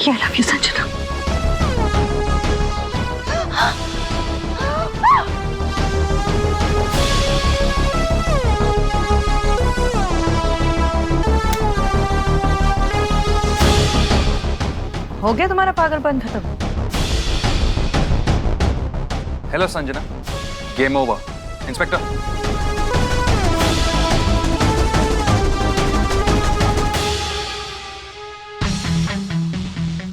कि I love you Sanjana. हो गया तुम्हारा पागलपन खत्म? Hello Sanjana, game over. Inspector,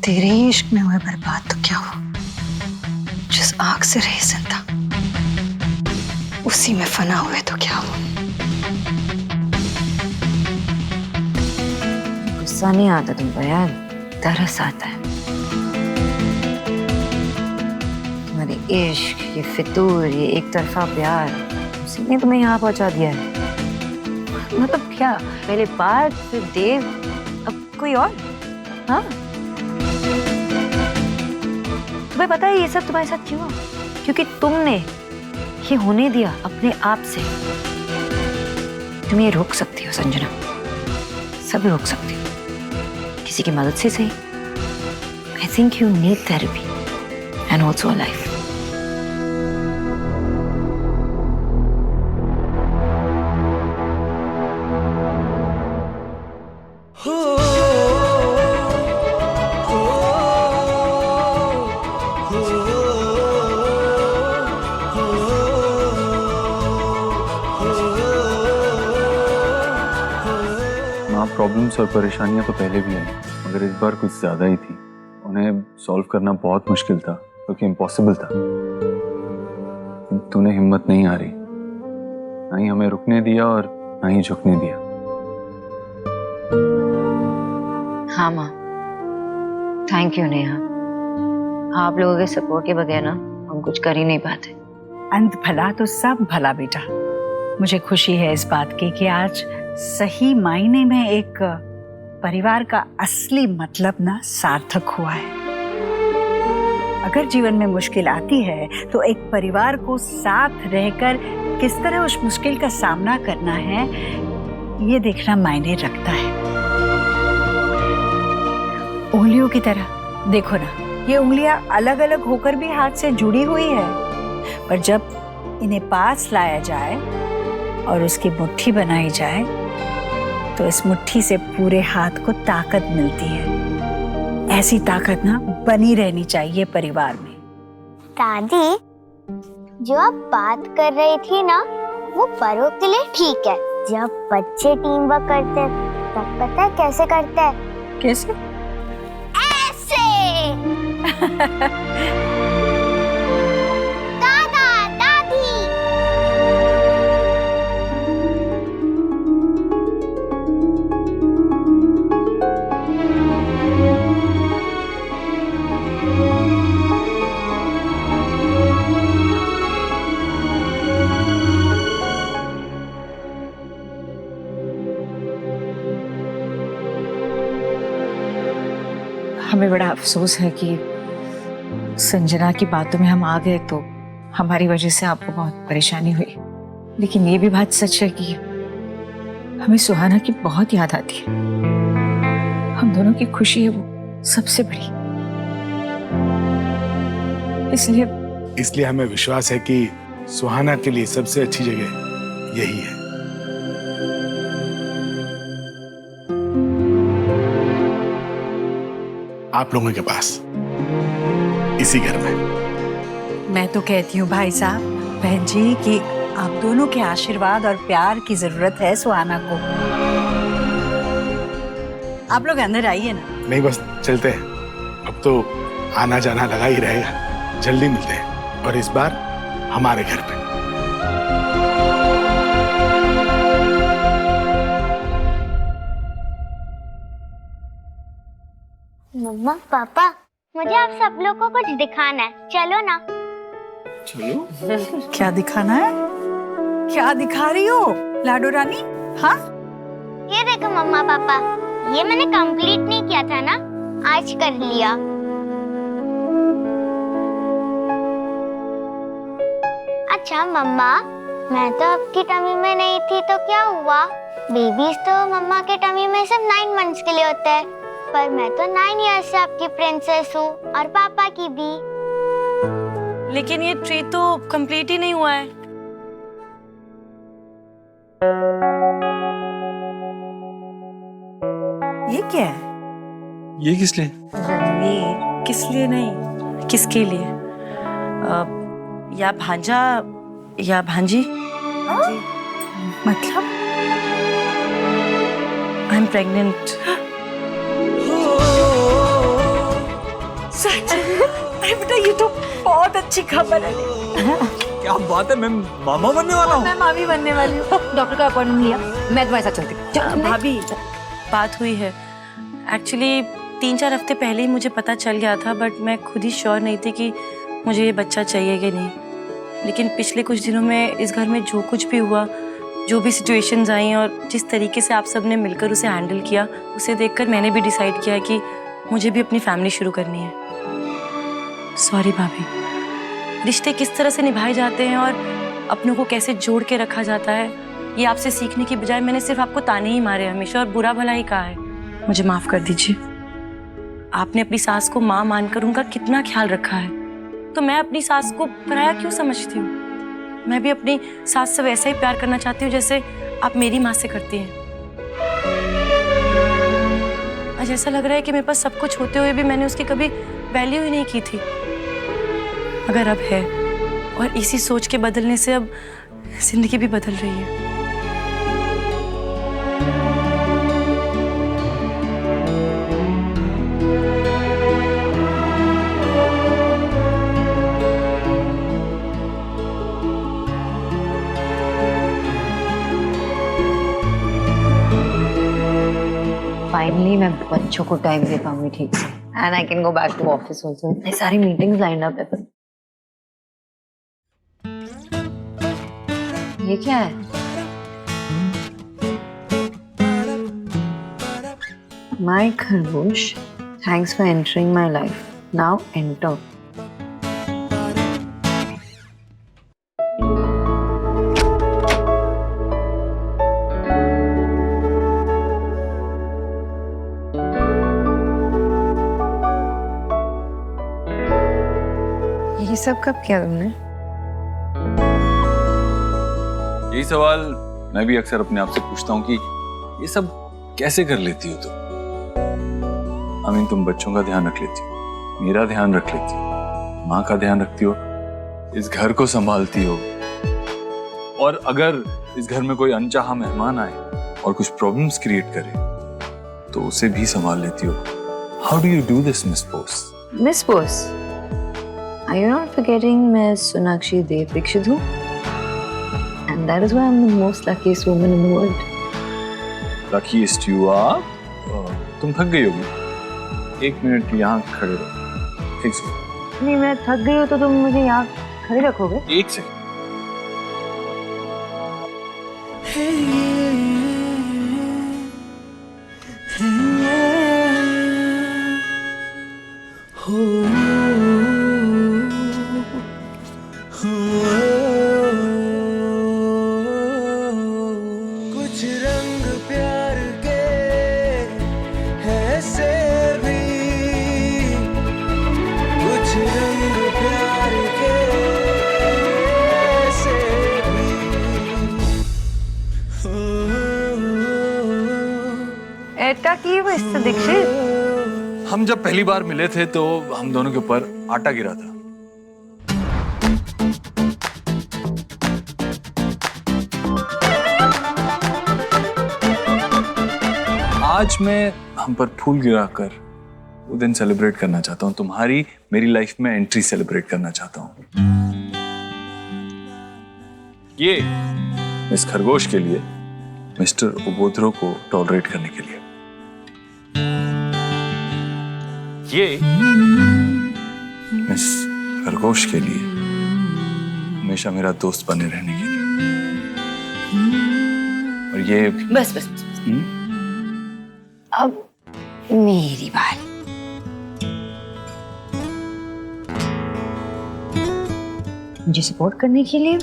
तेरे ही इश्क में हुए बर्बाद तो क्या हुआ? जिस आग से रहे जिंदा, उसी में फना हुए तो क्या हुआ? गुस्सा नहीं आता तुम पर यार, तरस आता है। तुम्हारे इश्क, ये फितूर, ये एक तरफा प्यार, उसी ने तुम्हें यहाँ पहुंचा दिया है। मतलब क्या, पहले पार्थ, फिर देव, अब कोई और? हाँ, तुम्हें पता है ये सब तुम्हारे साथ क्यों? क्योंकि तुमने ये होने दिया अपने आप से। तुम ये रोक सकती हो संजना, सब रोक सकती हो, किसी की मदद से सही। I think you need therapy and also a life. Problems और परेशानियां तो पहले भी आई, मगर इस बार कुछ ज्यादा ही थी। उन्हें सॉल्व करना बहुत मुश्किल था, क्योंकि इम्पॉसिबल था। तूने हिम्मत नहीं हारी, ना ही हमें रुकने दिया और ना ही झुकने दिया। हाँ माँ, थैंक यू नेहा। आप लोगों के सपोर्ट के बगैर ना हम कुछ कर ही नहीं पाते। अंत भला तो सब भला बेटा। मुझे खुशी है इस बात की कि आज सही मायने में एक परिवार का असली मतलब ना सार्थक हुआ है। अगर जीवन में मुश्किल आती है तो एक परिवार को साथ रहकर किस तरह उस मुश्किल का सामना करना है, ये देखना मायने रखता है। उंगलियों की तरह देखो ना, ये उंगलियां अलग अलग होकर भी हाथ से जुड़ी हुई है, पर जब इन्हें पास लाया जाए और उसकी मुट्ठी बनाई जाए तो इस मुट्ठी से पूरे हाथ को ताकत मिलती है। ऐसी ताकत ना बनी रहनी चाहिए परिवार में। दादी, जो आप बात कर रही थी ना, वो बड़ों के लिए ठीक है। जब बच्चे टीम वर्क करते हैं तब पता है कैसे करते हैं? कैसे? ऐसे। दादा, दादी। हमें बड़ा अफसोस है कि संजना की बातों में हम आ गए तो हमारी वजह से आपको बहुत परेशानी हुई। लेकिन ये भी बात सच है कि हमें सुहाना की बहुत याद आती है। हम दोनों की खुशी है वो सबसे बड़ी। इसलिए हमें विश्वास है कि सुहाना के लिए सबसे अच्छी जगह यही है। आप लोगों के पास, इसी घर में। मैं तो कहती हूँ भाई साहब, बहन जी, कि आप दोनों के आशीर्वाद और प्यार की जरूरत है सुहाना को। आप लोग अंदर आइए ना। नहीं, बस चलते हैं। अब तो आना जाना लगा ही रहेगा। जल्दी मिलते हैं, और इस बार हमारे घर पे। मम्मा, पापा, मुझे आप सब लोग को कुछ दिखाना है, चलो ना। चलो। क्या दिखाना है? क्या दिखा रही हो लाडो रानी? हाँ, ये देखो मम्मा पापा, ये मैंने कंप्लीट नहीं किया था ना, आज कर लिया। अच्छा मम्मा, मैं तो आपकी टमी में नहीं थी तो क्या हुआ? बेबीज तो मम्मा के टमी में सिर्फ 9 मंथ्स के लिए होते हैं। पर मैं तो 9 ईयर्स से आपकी प्रिंसेस हूँ और पापा की भी। लेकिन ये ट्री तो कंप्लीट ही नहीं हुआ है। ये क्या है? ये किस लिए? ये किस लिए नहीं, किसके लिए? या भांजा या भांजी। मतलब आई एम प्रेग्नेंट। सच? अरे बेटा ये तो बहुत अच्छी खबर है। क्या बात है, मैं मामा बनने वाला हूँ। मैं मामी बनने वाली हूँ। डॉक्टर का अपॉइंटमेंट लिया, मैं तुम्हारे साथ चलती हूँ। भाभी बात हुई है। एक्चुअली 3-4 हफ्ते पहले ही मुझे पता चल गया था, बट मैं खुद ही श्योर नहीं थी कि मुझे ये बच्चा चाहिए कि नहीं। लेकिन पिछले कुछ दिनों में इस घर में जो कुछ भी हुआ, जो भी सिचुएशंस आई और जिस तरीके से आप सब ने मिलकर उसे हैंडल किया, उसे देखकर मैंने भी डिसाइड किया कि मुझे भी अपनी फैमिली शुरू करनी है। सॉरी भाभी, रिश्ते किस तरह से निभाए जाते हैं और अपनों को कैसे जोड़ के रखा जाता है, ये आपसे सीखने की बजाय मैंने सिर्फ आपको ताने ही मारे हमेशा और बुरा भला ही कहा है। मुझे माफ कर दीजिए। आपने अपनी सास को माँ मानकर उनका कितना ख्याल रखा है, तो मैं अपनी सास को पराया क्यों समझती हूँ? मैं भी अपनी सास से वैसा ही प्यार करना चाहती हूँ जैसे आप मेरी माँ से करती हैं। आज ऐसा लग रहा है कि मेरे पास सब कुछ होते हुए भी मैंने उसकी कभी वैल्यू ही नहीं की थी। अगर अब है, और इसी सोच के बदलने से अब जिंदगी भी बदल रही है। फाइनली मैं बच्चों को टाइम दे पाऊंगी ठीक से, and I can go back to office also. ये सारी मीटिंग्स लाइन अप है। पर ये क्या है? माय खरगोश, thanks for entering my life, now enter. ये सब कब किया तुमने? यही सवाल मैं भी अक्सर अपने आप से पूछता हूँ कि ये सब कैसे कर लेती हो तुम? I mean, तुम बच्चों का ध्यान रख लेती हो, मेरा ध्यान रख लेती हो, माँ का ध्यान रखती हो, इस घर को संभालती हो, और अगर इस घर में कोई अनचाहा मेहमान आए और कुछ प्रॉब्लम्स क्रिएट करे तो उसे भी संभाल लेती हो। How do you do this, miss Bose? Miss Bose, are you not forgetting मैं सोनाक्षी देव दीक्षित हूँ? And that is why I'm the most luckiest woman in the world. Luckiest you are? तुम थक गई होगी, 1 मिनट यहाँ खड़े रहो। 1 सेकंड। नहीं, मैं थक गई हूँ तो तुम मुझे यहाँ खड़े रखोगे? 1 सेकंड। कुछ रंग प्यार के ऐसे भी, कुछ रंग प्यार के ऐसे भी। ऐटा की वो इससे दीक्षित? हम जब पहली बार मिले थे तो हम दोनों के ऊपर आटा गिरा था। आज मैं हम पर फूल गिराकर वो दिन सेलिब्रेट करना चाहता हूँ। तुम्हारी मेरी लाइफ में एंट्री सेलिब्रेट करना चाहता हूँ। ये मिस खरगोश के लिए, मिस्टर उबोध्रो को टॉलरेट करने के लिए। ये मिस खरगोश के लिए, हमेशा मेरा दोस्त बने रहने के लिए। और ये बस बस, अब मेरी बारी। मुझे सपोर्ट करने के लिए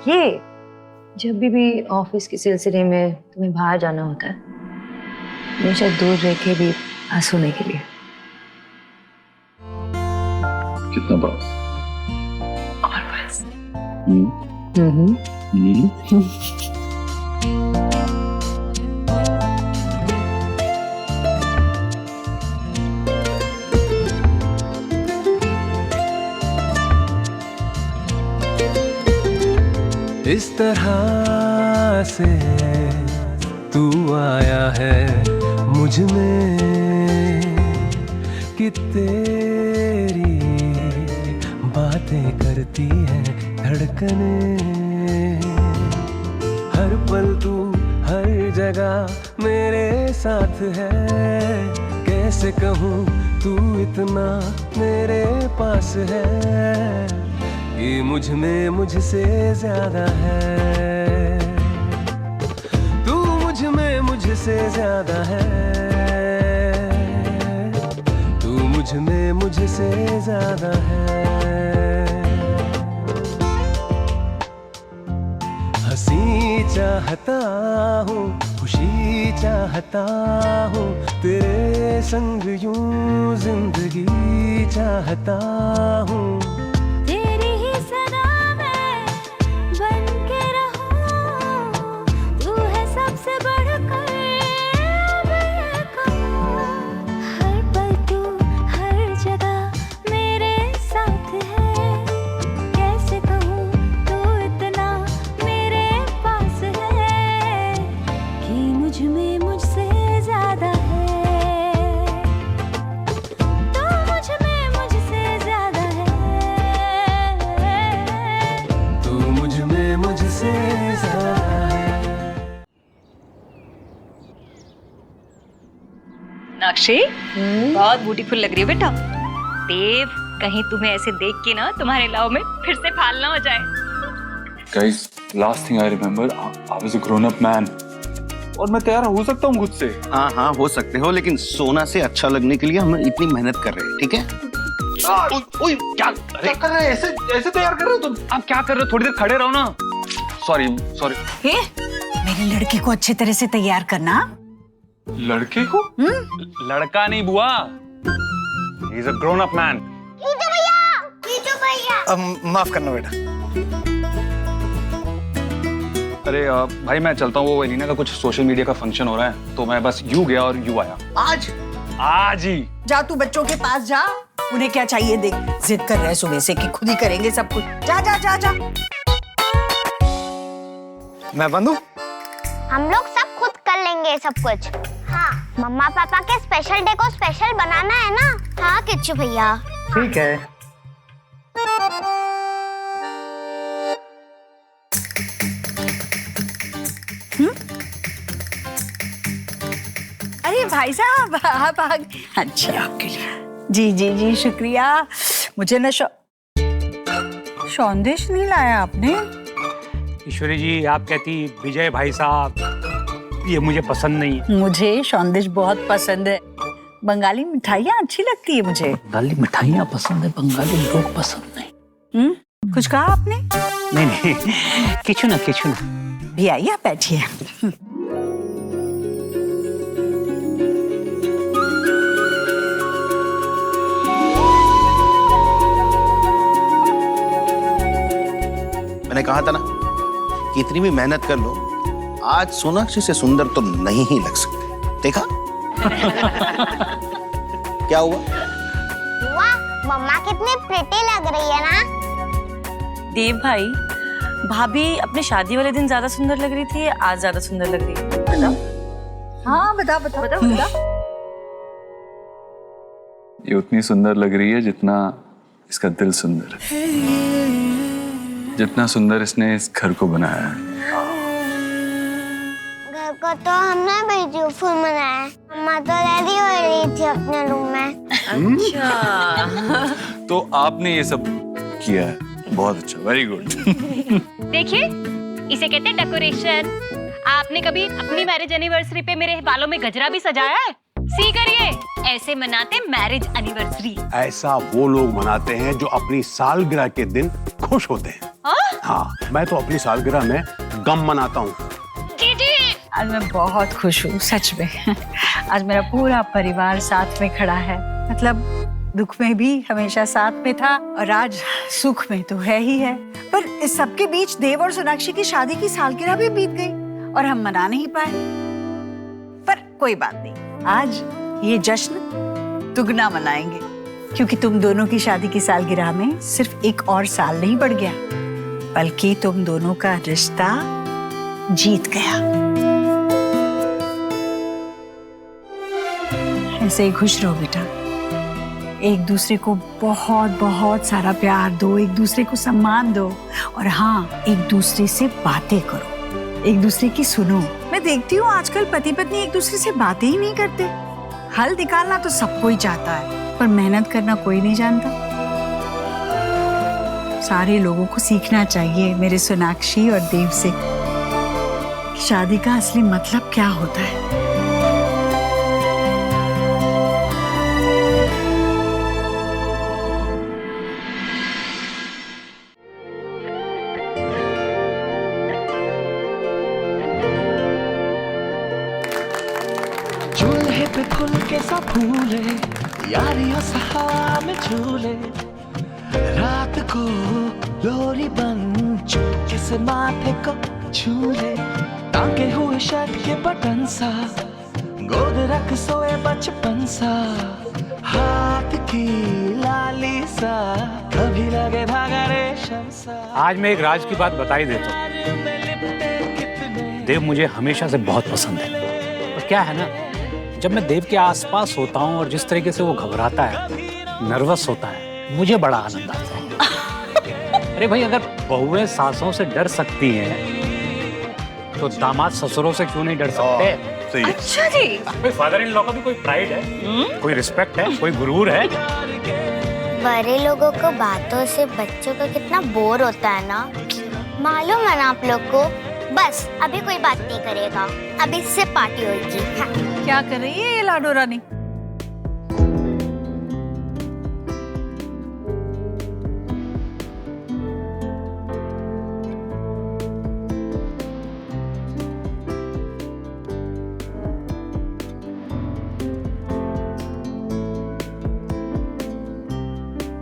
ये जब भी ऑफिस के सिलसिले में तुम्हें बाहर जाना होता है हमेशा दूर रह के भी हंसने के लिए। कितना बड़ा। और बस। इस तरह से तू आया है मुझ में कि तेरी बातें करती है धड़कने, हर पल तू हर जगह मेरे साथ है, कैसे कहूँ तू इतना मेरे पास है कि मुझ में मुझसे ज्यादा है, तू मुझ में मुझसे ज्यादा है, तू मुझ में मुझसे ज्यादा है। हंसी चाहता हूँ, खुशी चाहता हूँ, तेरे संग यूं जिंदगी चाहता हूँ। मीनाक्षी बहुत ब्यूटीफुल लग रही है बेटा। देव कहीं तुम्हें ऐसे देख के ना तुम्हारे लव में फिर से फाल ना हो जाए। Guys, last thing I remember, I was a grown-up man. और मैं तैयार हो सकता हूँ खुद से। हाँ हाँ हो सकते हो, लेकिन सोना से अच्छा लगने के लिए हम इतनी मेहनत कर रहे हैं, ठीक है? क्या कर रहे हैं? ऐसे तैयार कर रहे हो तुम? आप क्या कर रहे हो? थोड़ी देर खड़े रहो ना। सॉरी। मेरी लड़की को अच्छे तरह से तैयार करना। लड़के को? लड़का नहीं बुआ। He's a grown-up man. Kichu भैया। माफ करना बेटा। अरे भाई मैं चलता हूँ, वो एलिना का कुछ सोशल मीडिया का फंक्शन हो रहा है, तो मैं बस यूं गया और यूं आया। आज ही। जा तू बच्चों के पास जा, उन्हें क्या चाहिए देख। जिद कर रहे सुबह से कि खुद ही करेंगे सब कुछ। जा जा जा जा। मैं बंदू। हम लोग सब खुद कर लेंगे सब कुछ। हाँ, मम्मा पापा के स्पेशल डे को स्पेशल बनाना है ना? हाँ किच्चू भैया। ठीक है। अरे भाई साहब आप आ गए। अच्छा आपके लिए। जी जी जी शुक्रिया। मुझे न सौंदेश नहीं लाया आपने। ईश्वरी जी आप कहती विजय भाई साहब ये मुझे पसंद नहीं है। मुझे सौंदेश बहुत पसंद है। बंगाली मिठाइयाँ अच्छी लगती है मुझे। बंगाली मिठाइयाँ पसंद है, बंगाली लोग पसंद नहीं। कुछ कहा आपने? नहीं नहीं किचु ना। भैया आइए आप बैठिए। मैंने कहा था ना कि इतनी भी मेहनत कर लो, आज सोनाक्षी से सुंदर तो नहीं ही लग सकते। देखा? क्या हुआ? वाह, मम्मा कितनी प्रिटी लग रही है ना? देव भाई, भाभी अपने शादी वाले दिन ज्यादा सुंदर लग रही थी, आज ज्यादा सुंदर लग रही है? बताओ। हाँ बता। ये उतनी सुंदर लग रही है जितना इसका दिल सुंदर है, जितना सुंदर इसने इस घर को बनाया है। घर को तो हमने ब्यूटीफुल बनाया है। मम्मा तो रेडी हो रही थी अपने रूम में। अच्छा। तो आपने ये सब किया है, बहुत अच्छा, वेरी गुड। देखिए, इसे कहते हैं डेकोरेशन। आपने कभी अपनी मैरिज एनिवर्सरी पे मेरे बालों में गजरा भी सजाया है? सी करिए, ऐसे मनाते मैरिज एनिवर्सरी। ऐसा वो लोग मनाते हैं जो अपनी सालगिरह के दिन खुश होते हैं। हाँ, मैं तो अपनी सालगिरह में गम मनाता हूँ। जी, आज मैं बहुत खुश हूँ सच में। आज मेरा पूरा परिवार साथ में खड़ा है, मतलब दुख में भी हमेशा साथ में था और आज सुख में तो है ही है। पर इस सबके बीच देव और सोनाक्षी की शादी की सालगिरह भी बीत गई और हम मना नहीं पाए। पर कोई बात नहीं, आज ये जश्न दुगना मनाएंगे क्योंकि तुम दोनों की शादी की सालगिरह में सिर्फ एक और साल नहीं बढ़ गया, बल्कि तुम दोनों का रिश्ता जीत गया। ऐसे ही खुश रहो बेटा, एक दूसरे को बहुत बहुत सारा प्यार दो, एक दूसरे को सम्मान दो और हाँ, एक दूसरे से बातें करो, एक दूसरे की सुनो। मैं देखती हूँ आजकल पति पत्नी एक दूसरे से बातें ही नहीं करते। हल निकालना तो सबको ही चाहता है, पर मेहनत करना कोई नहीं जानता। सारे लोगों को सीखना चाहिए मेरे सोनाक्षी और देव से कि शादी का असली मतलब क्या होता है। चूल्हे पे खुल के सब फूले, यारियों से हवा में झूले, रात को लोरी बन चुपके से माथे को छूले, टांगे हुए शर्ट के बटन सा, गोद रख सोए बचपन सा, हाथ की लाली सा, कभी लगे धागा रेशम सा। आज मैं एक राज की बात बता ही देता हूँ। देव मुझे हमेशा से बहुत पसंद है। और क्या है ना, जब मैं देव के आसपास होता हूँ और जिस तरीके से वो घबराता है, नर्वस होता है, मुझे बड़ा आनंद आता है। अरे भाई, अगर बहुएं सासों से डर सकती हैं, तो दामाद ससुरों से क्यों नहीं डर सकते? सही है। अच्छा जी। फादर इन लॉ का भी कोई प्राइड है, कोई रिस्पेक्ट है, कोई गुरूर है। बड़े लोगों को बातों से बच्चों को कितना बोर होता है ना, मालूम है ना आप लोग को। बस अभी कोई बात नहीं करेगा, अभी इससे पार्टी होगी। हाँ। क्या कर रही है ये लाडो रानी?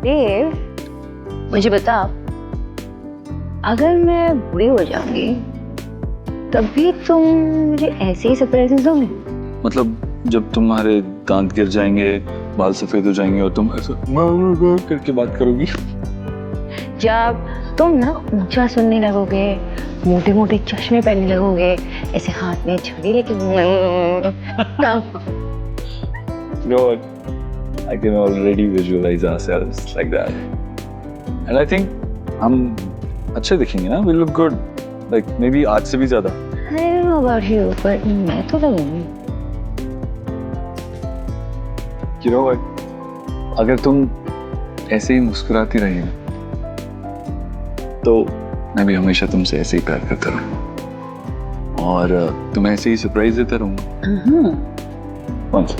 देव, मुझे बता, अगर मैं बुरी हो जाऊंगी तब भी तुम मुझे ऐसे ही सरप्राइजेस दोगे? मतलब जब तुम्हारे दांत गिर जाएंगे, बाल सफेद हो जाएंगे और तुम ऐसे करके बात करोगी? जब तुम ना ऊंचा सुनने लगोगे, मोटे मोटे चश्मे पहनने लगोगे, ऐसे हाथ में छड़ी लेके No, I can already visualize ourselves like that. And I think हम अच्छे दिखेंगे ना, we'll look good. Like maybe आज से भी ज़्यादा। I don't know about you, but मैं तो लगूंगी। You know what? अगर तुम ऐसे ही मुस्कुराती रही तो मैं भी हमेशा तुमसे ऐसे ही प्यार करता रहूँ और तुम्हें ऐसे ही सरप्राइज देता रहूँगा। कौन सा?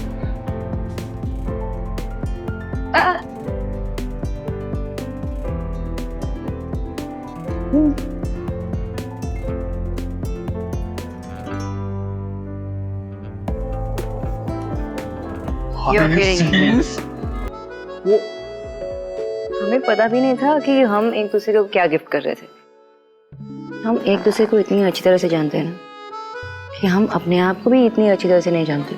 वो हमें पता भी नहीं था कि हम एक दूसरे को क्या गिफ्ट कर रहे थे। हम एक दूसरे को इतनी अच्छी तरह से जानते हैं ना कि हम अपने आप को भी इतनी अच्छी तरह से नहीं जानते।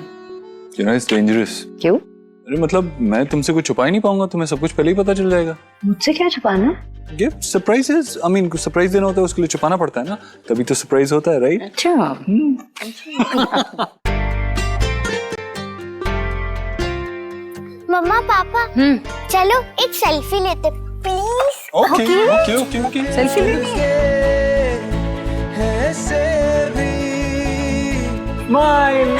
You know, it's dangerous. क्यों? अरे मतलब मैं तुमसे कुछ छुपा ही नहीं पाऊंगा, तुम्हें सब कुछ पहले ही पता चल जाएगा। मुझसे क्या छुपाना? गिफ्ट, सरप्राइजेस, आई मीन कुछ सरप्राइज देना होता है, उसके लिए छुपाना पड़ता है ना, तभी तो सरप्राइज होता है, राइट? अच्छा। मम्मा पापा, चलो एक सेल्फी लेते प्लीज। ओके। सेल्फी लेनी है? ऐसे भी स्माइल।